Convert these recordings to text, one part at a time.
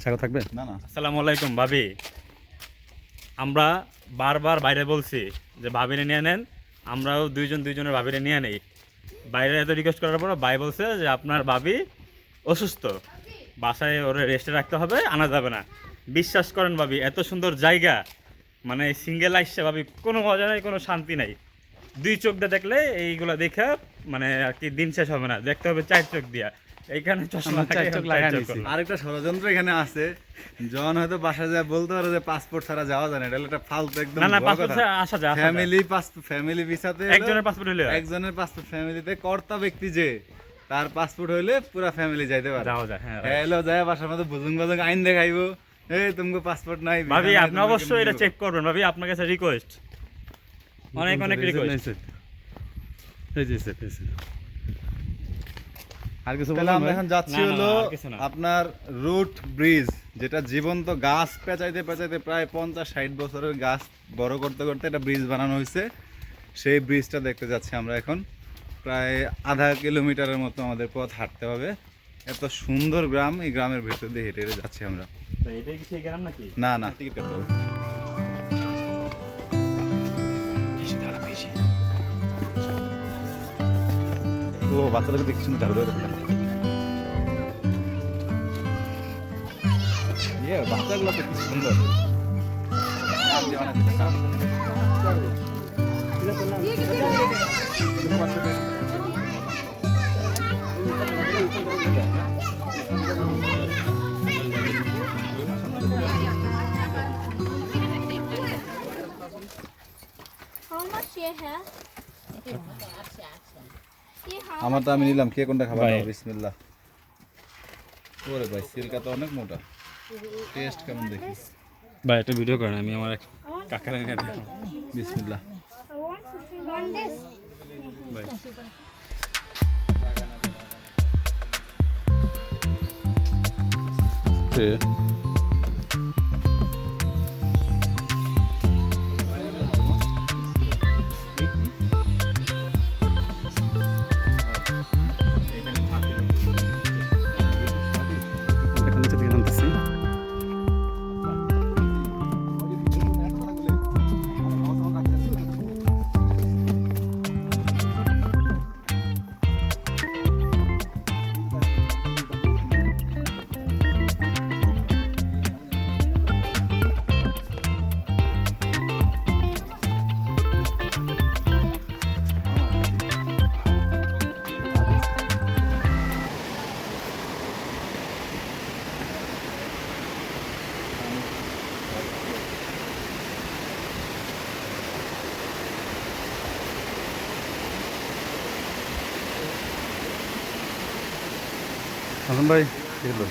সাগর থাকবে না না। আসসালামু আলাইকুম ভাবি। আমরা বারবার বাইরে বলছি যে ভাবিরে নিয়ে নেন, আমরাও দুইজনের ভাবিরে নিয়ে নেই। বাইরে এত রিকোয়েস্ট করার পর ভাই বলছে যে আপনার ভাবি অসুস্থ, বাসায় ওরে রেস্টে রাখতে হবে, আনা যাবে না। বিশ্বাস করেন ভাবি, এত সুন্দর জায়গা, মানে সিঙ্গেল আইসে ভাবি কোনো মজা নাই, কোনো শান্তি নাই। দুই চোখ দিয়ে দেখলে এইগুলো দেখে মানে আর কি দিন শেষ হবে না, দেখতে হবে চার চোখ দিয়া। এইখানে চশমা আমরা চার থাকে, চোখ চার লাগাই চোখ নিছি। করলাম। আরেকটা ষড়যন্ত্র এখানে আছে। জন হয়তো বাসায় যায় বলতে পারে যে পাসপোর্ট ছাড়া যাওয়া যায় না, এটা হলো একটা ফালতু একদম না না, পাসপোর্ট আসা যায়, আসা যায়। ফ্যামিলি ভিসাতে একজনের পাসপোর্ট হলে হয়। একজনের পাসপোর্ট, ফ্যামিলিতে কর্তা ব্যক্তি যে তার পাসপোর্ট হইলে পুরো ফ্যামিলি যাইতে পারে। যাওয়া যায়, হ্যাঁ। হ্যালো যায় বাসার মধ্যে বুজুং বাজুং আইন দেখাইবো, এই তোমাকে পাসপোর্ট নাই ভাবি আপনি অবশ্যই এটা চেক করবেন ভাবি, আপনার কাছে রিকোয়েস্ট, অনেক অনেক রিকোয়েস্ট। আর কিছু তাহলে আমরা এখন যাচ্ছি না, না, হলো আর কিছু না। আপনার রুট ব্রিজ, যেটা জীবন্ত গাছ পেঁচাইতে পেঁচাইতে প্রায় 50-60 বছরের গাছ বড় করতে করতে একটা ব্রিজ বানানো হয়েছে। সেই ব্রিজটা দেখতে যাচ্ছি আমরা এখন। প্রায় আধা কিলোমিটারের মতো আমাদের পথ হাঁটতে হবে। এত সুন্দর গ্রাম, এই গ্রামের ভেতর দিয়ে হেঁটে হেঁটে যাচ্ছি আমরা। এটাই কি সেই গ্রাম নাকি? না না, টিকিট কাটতে হবে। ও বাচ্চাদেরকে দেখছি শুনে ঝাড়ু দেওয়া বাচ্চাগুলো তো কি সুন্দর। How much you have? আমার তো আমি নিলাম, কে কোনটা খাবার ভাই। নাও? বিসমিল্লাহ। ওরে ভাই, সিল্কা তো অনেক মোটা। টেস্ট কেমন দেখি? ভাই একটা ভিডিও করেন, আমি আমার এক কাকার এনে দেখাবো। বিসমিল্লাহ। I want to see one this. ভাই এখন নিচে দিকে নামতেছি। হাসান ভাই কি হলো?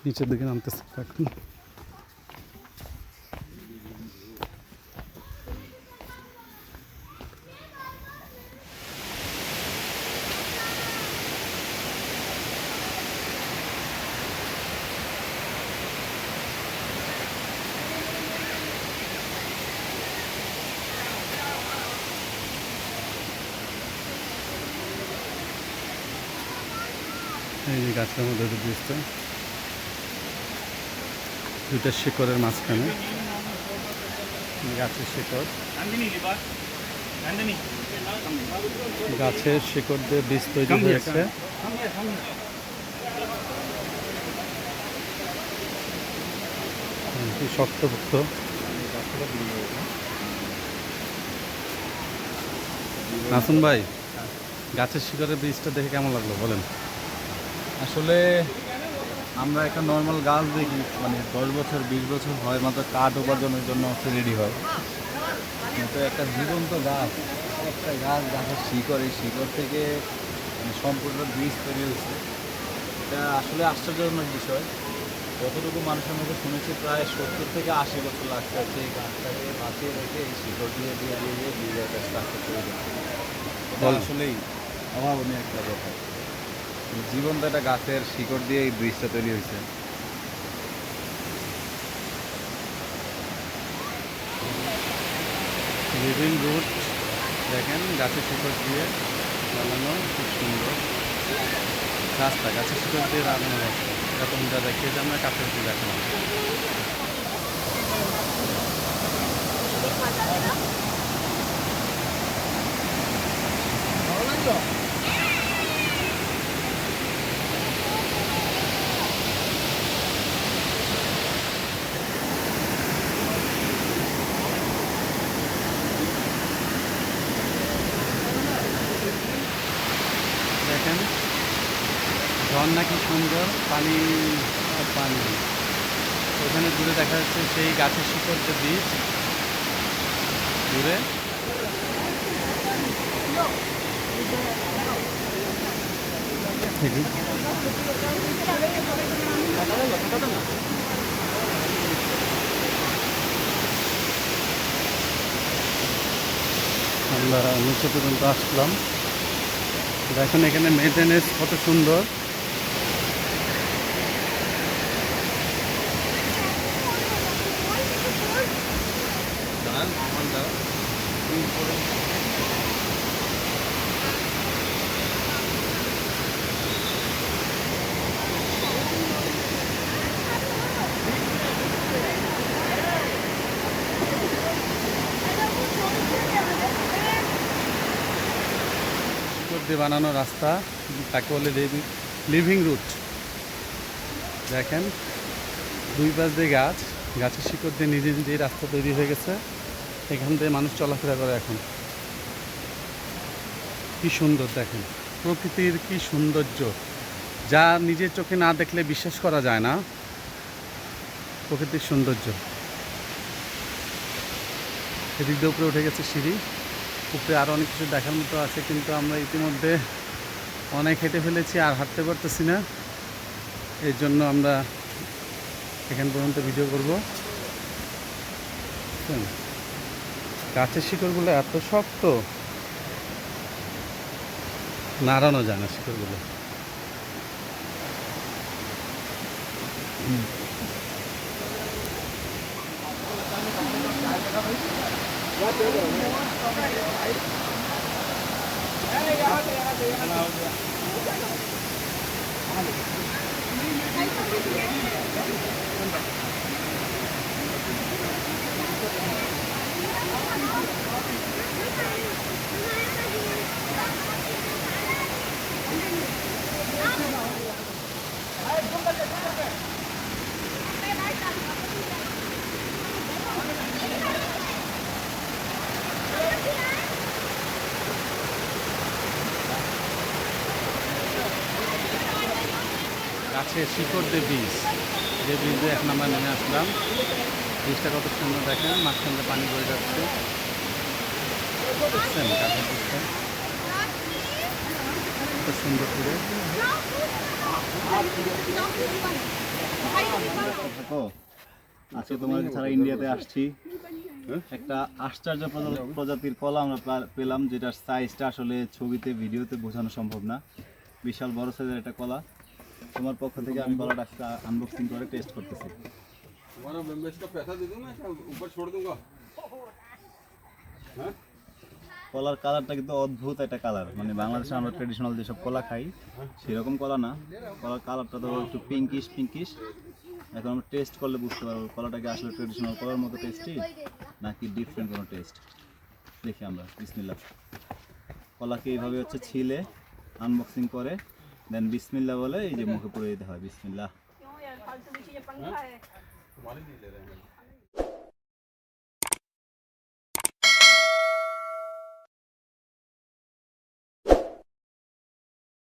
নিচের দিকে নামতেছে এখন। এই যে গাছের মধ্যে ব্রিজটা, দুইটা শিকড়ের মাঝখানে গাছের শিকড়, গাছের শিকড় দিয়ে বীজ তৈরি হয়েছে। কি শক্তপোক্ত। নাসুন ভাই, গাছের শিকড়ের বীজটা দেখে কেমন লাগলো বলেন? আসলে আমরা একটা নর্মাল গাছ দেখি, মানে 10 বছর 20 বছর হয় মাত্র কাঠ উপার্জনের জন্য রেডি হয়, কিন্তু একটা জীবন্ত গাছ, একটা গাছ, গাছের শিকড়, এই শিকড় থেকে মানে সম্পূর্ণ বীজ তৈরি হয়েছে। এটা আসলে আশ্চর্যজনক বিষয়। যতটুকু মানুষের মধ্যে শুনেছি প্রায় 70 থেকে 80 বছর লাগতে হচ্ছে এই গাছটাকে বাঁচিয়ে রেখে এই শিকড় দিয়ে দিয়ে দিয়ে দিয়ে বীজ একটা স্ট্রাকচার তৈরি করতে। বল। আসলেই অভাবনীয় একটা কথা। জীবন্ত একটা গাছের শিকড় দিয়ে এই ব্রিজটা তৈরি হয়েছে। লিভিং রুট দেখেন গাছের শিকড় দিয়ে বানানো, খুব সুন্দর রাস্তা, গাছের শিকড় দিয়ে বানানো রাস্তা। এরকম যা দেখিয়েছি আমরা কাছের দিয়ে দেখানো। দেখেন ঝর্ণা কি সুন্দর, পানি আর পানি। ওখানে দূরে দেখা যাচ্ছে সেই গাছের শিকড় যে বীজ দূরে। আমরা নিচে পর্যন্ত আসলাম। দেখেন এখানে মেইনটেনেন্স কত সুন্দর। শিকড় দিয়ে বানানো রাস্তা, তাকে বলে লিভিং রুট। দেখেন দুই পাশ দিয়ে গাছ, গাছের শিকড় দিয়ে নিজে নিজেই রাস্তা তৈরি হয়ে গেছে। এখান দিয়ে মানুষ চলাফেরা করে এখন। কি সুন্দর দেখেন, প্রকৃতির কি সৌন্দর্য, যা নিজের চোখে না দেখলে বিশ্বাস করা যায় না। প্রকৃতির সৌন্দর্য। এদিক দিয়ে উপরে উঠে গেছে সিঁড়ি, উপরে আরও অনেক কিছু দেখার মতো আছে, কিন্তু আমরা ইতিমধ্যে অনেক হেঁটে ফেলেছি, আর হাঁটতে পারতেছি না। এর জন্য আমরা এখান পর্যন্ত ভিডিও করব। গাছের শিকড়গুলো এত শক্ত, নাড়ানো যায় না শিকড়গুলো। গাছের শিকড় দিয়ে বীজ, যে বীজ দিয়ে এখন আমরা নেমে আসলাম। বীজটা কত সুন্দর দেখেন, মাঝখান দিয়ে পানি বয়ে যাচ্ছে। দেখছেন গাছের বীজটা কত সুন্দর করে। আজকে তোমাকে ছাড়া ইন্ডিয়াতে আসছি। একটা আশ্চর্য প্রজাতির কলা আমরা পেলাম, যেটার সাইজটা আসলে ছবিতে ভিডিওতে বোঝানো সম্ভব না। বিশাল বড় সাইজের একটা কলা। তোমার পক্ষ থেকে আমি কলাটা আনবক্সিং করে টেস্ট করতেছি। কলার কালারটা কিন্তু অদ্ভুত একটা কালার, মানে বাংলাদেশে আমরা ট্রেডিশনাল যেসব কলা খাই সেরকম কলা না। কলার কালারটা তো একটু পিঙ্কিশ। এখন আমরা টেস্ট করলে বুঝতে পারবো কলাটাকে আসলে ট্রেডিশনাল কলার মতো টেস্টি নাকি ডিফারেন্ট কোনো টেস্ট। দেখি আমরা। বিসমিল্লাহ। কলাকে এইভাবে হচ্ছে ছিলে আনবক্সিং করে দেন বিসমিল্লাহ বলে এই যে মুখে পুরে দিতে হয়। বিসমিল্লাহ।